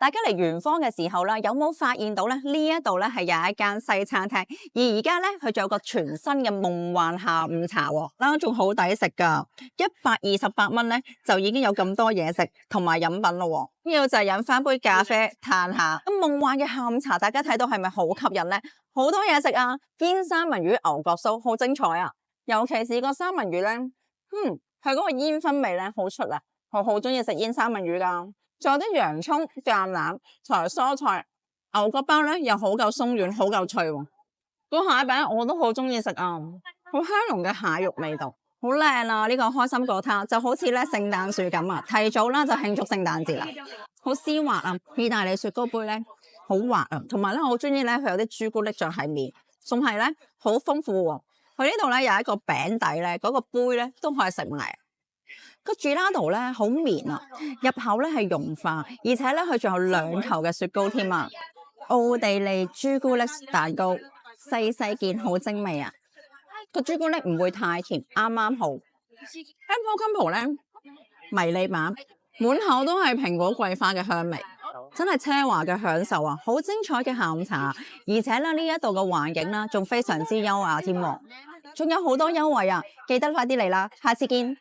大家嚟圓方嘅時候啦，有冇發現到咧？呢一度咧係有一間西餐廳，而家咧佢仲有個全新嘅夢幻下午茶喎，啦仲好抵食㗎，128蚊咧就已經有咁多嘢食同埋飲品咯喎。呢度就係飲翻杯咖啡嘆下。咁夢幻嘅下午茶，大家睇到係咪好吸引咧？好多嘢食啊！煎三文魚、牛角酥好精彩啊！尤其是個三文魚咧，佢嗰個煙燻味咧好出啊！我好中意食煙三文魚㗎。仲有啲洋葱、橄欖、同蔬菜，牛角包咧又好夠鬆軟，好夠脆喎。個蟹餅我都好中意食啊，好香濃嘅蟹肉味道，好靚啊！呢個開心果撻就好似咧聖誕樹咁啊，提早啦就慶祝聖誕節啦，好絲滑啊！意大利雪糕杯咧好滑啊，同埋咧我好中意咧佢有啲朱古力醬喺面，仲係咧好豐富喎。佢呢度咧有一個餅底咧，嗰個杯咧都可以食埋。個 gelato 咧好綿啊，入口咧係融化，而且咧佢仲有2球嘅雪糕添啊！奧地利朱古力蛋糕細細件，好精美啊！個朱古力唔會太甜，啱啱好。Apple Crumble 咧迷你版，滿口都係蘋果桂花嘅香味，真係奢華嘅享受啊！好精彩嘅下午茶，而且咧呢一度嘅環境啦，仲非常之優雅添喎，仲有好多優惠啊！記得快啲嚟啦，下次見。